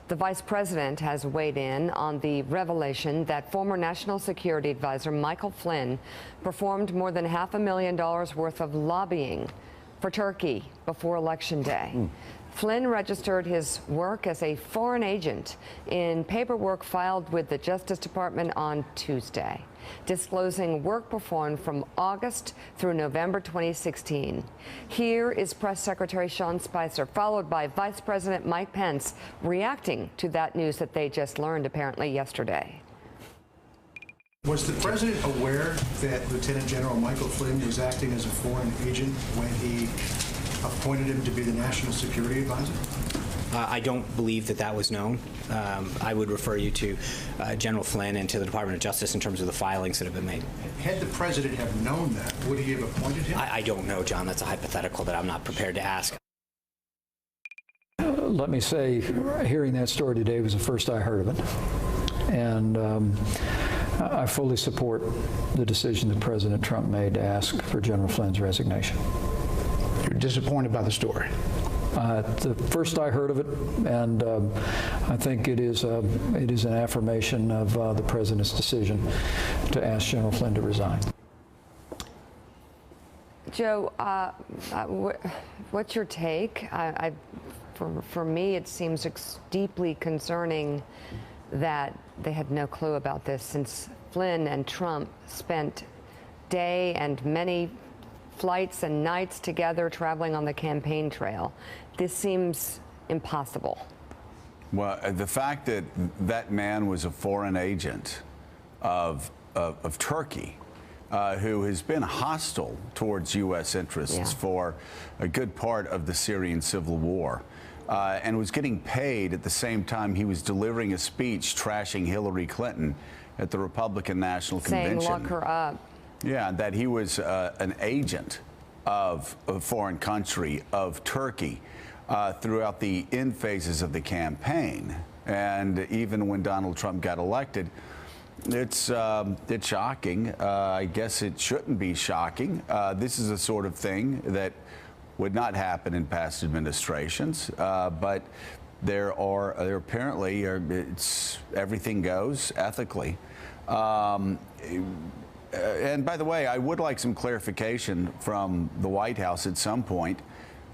The vice president has weighed in on the revelation that former National Security Advisor Michael Flynn performed more than $500,000 worth of lobbying for Turkey before Election Day. Flynn registered his work as a foreign agent in paperwork filed with the Justice Department on Tuesday, disclosing work performed from August through November 2016. Here is Press Secretary Sean Spicer, followed by Vice President Mike Pence, reacting to that news that they just learned apparently yesterday. Was the president aware that Lieutenant General Michael Flynn was acting as a foreign agent when he appointed him to be the National Security Advisor? I don't believe that that was known. I would refer you to General Flynn and to the Department of Justice in terms of the filings that have been made. Had the president have known that, would he have appointed him? I don't know, John. That's a hypothetical that I'm not prepared to ask. Let me say, hearing that story today was the first I heard of it. And I fully support the decision that President Trump made to ask for General Flynn's resignation. You're disappointed by the story? The first I heard of it, and I think it is an affirmation of the president's decision to ask General Flynn to resign. Joe, what's your take? For me, it seems deeply concerning that they had no clue about this, since Flynn and Trump spent day and many flights and nights together traveling on the campaign trail. This seems impossible. Well, the fact that that man was a foreign agent of Turkey, who has been hostile towards U.S. interests for a good part of the Syrian civil war, and was getting paid at the same time he was delivering a speech trashing Hillary Clinton at the Republican National Convention. Saying, lock her up. Yeah, that he was an agent of a foreign country, of Turkey, throughout the end phases of the campaign. And even when Donald Trump got elected, it's shocking. I guess it shouldn't be shocking. This is the sort of thing that would not happen in past administrations, but there apparently it's everything goes ethically. And by the way, I would like some clarification from the White House at some point.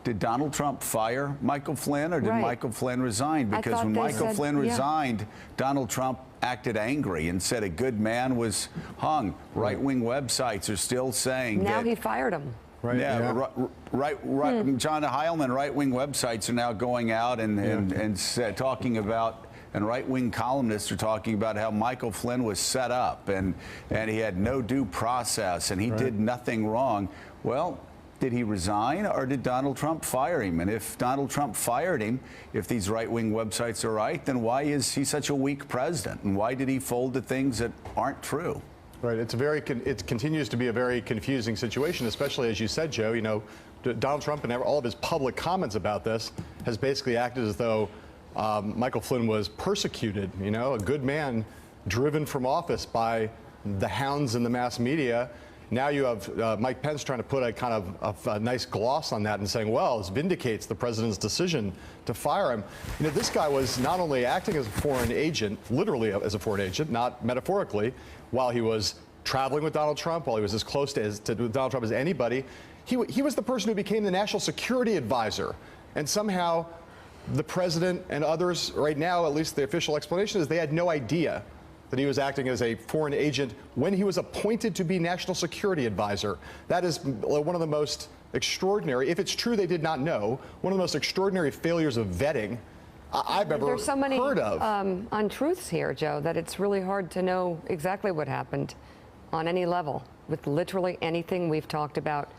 Did Donald Trump fire Michael Flynn, or did Michael Flynn resign? Because when Michael Flynn resigned, Donald Trump acted angry and said a good man was hung. Right-wing websites are still saying now that he fired him. Right. John Heilman, right-wing websites are now going out and talking about, and right-wing columnists are talking about how Michael Flynn was set up and he had no due process and he did nothing wrong. Well, did he resign, or did Donald Trump fire him? And if Donald Trump fired him, if these right-wing websites are right, then why is he such a weak president? And why did he fold to things that aren't true? Right. It continues to be a very confusing situation, especially as you said, Joe. You know, Donald Trump and all of his public comments about this has basically acted as though Michael Flynn was persecuted. You know, a good man driven from office by the hounds in the mass media. Now you have Mike Pence trying to put a kind of a nice gloss on that and saying, well, this vindicates the president's decision to fire him. You know, this guy was not only acting as a foreign agent, literally as a foreign agent, not metaphorically, while he was traveling with Donald Trump, while he was as close to Donald Trump as anybody. He was the person who became the National Security Advisor. And somehow the president and others right now, at least the official explanation is they had no idea that he was acting as a foreign agent when he was appointed to be National Security Advisor. That is one of the most extraordinary, if it's true they did not know, one of the most extraordinary failures of vetting I've ever heard of. There's so many untruths here, Joe, that it's really hard to know exactly what happened on any level with literally anything we've talked about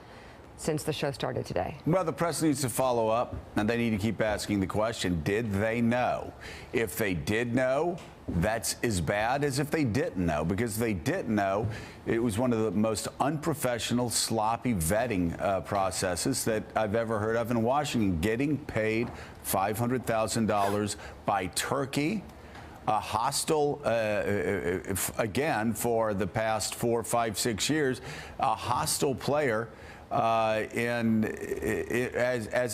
since the show started today. Well, the press needs to follow up, and they need to keep asking the question, did they know? If they did know, that's as bad as if they didn't know, because if they didn't know, it was one of the most unprofessional, sloppy vetting processes that I've ever heard of in Washington. Getting paid $500,000 by Turkey, a hostile, again, for the past 4, 5, 6 years, a hostile player as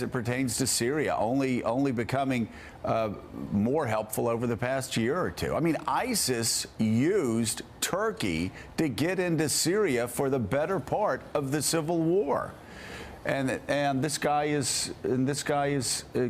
it pertains to Syria, only becoming more helpful over the past year or two. I mean, ISIS used Turkey to get into Syria for the better part of the civil war. And this guy is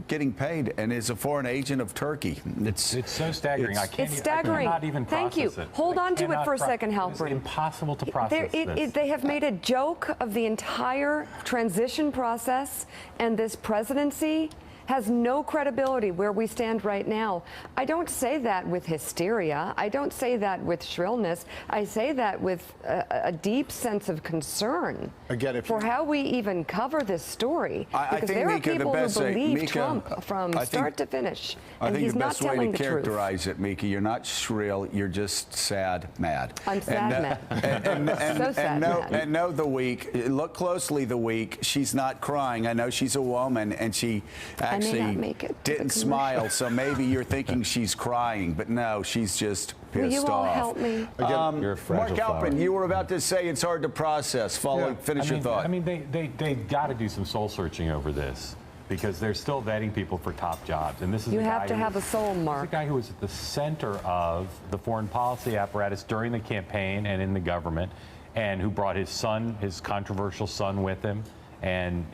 getting paid and is a foreign agent of Turkey. It's so staggering. It's staggering. I cannot even Thank you. process it. Hold on to it for a second, It's Halpern. impossible to process this. They have made a joke of the entire transition process, and this presidency has no credibility where we stand right now. I don't say that with hysteria. I don't say that with shrillness. I say that with a deep sense of concern Again, for how we even cover this story. Because there are people who believe Trump from start to finish, and he's not telling the truth. I think the best way to characterize it, Mika, you're not shrill, you're just sad mad. I'm sad mad. So sad mad. And know the weak. Look closely the weak. She's not crying. I know she's a woman, and she actually didn't smile, so maybe you're thinking she's crying, but no, she's just pissed off. Will you all help me? You're a fragile Mark Halpern, flower. you were about to say it's hard to process. Finish your thought. I mean, they've got to do some soul searching over this, because they're still vetting people for top jobs. And this is You have to have a soul, Mark. The guy who was at the center of the foreign policy apparatus during the campaign and in the government, and who brought his son, his controversial son, with him. And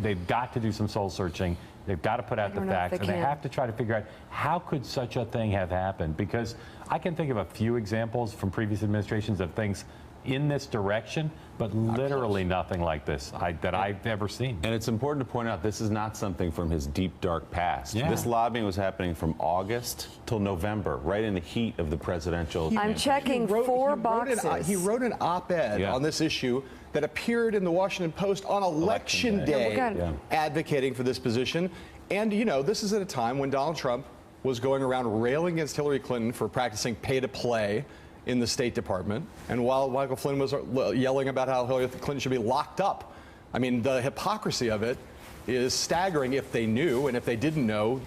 they've got to do some soul searching. They've got to put out the facts, and they have to try to figure out how could such a thing have happened. Because I can think of a few examples from previous administrations of things in this direction, but literally nothing like this that I've ever seen. And it's important to point out this is not something from his deep, dark past. Yeah. This lobbying was happening from August till November, right in the heat of the presidential I'm checking four boxes. He wrote an op-ed on this issue that appeared in the Washington Post on Election Day, advocating for this position. And, you know, this is at a time when Donald Trump was going around railing against Hillary Clinton for practicing pay-to-play in the State Department. And while Michael Flynn was yelling about how Hillary Clinton should be locked up, I mean, the hypocrisy of it is staggering if they knew, and if they didn't know.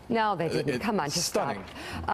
No, they didn't. Come on, just stunning. stop.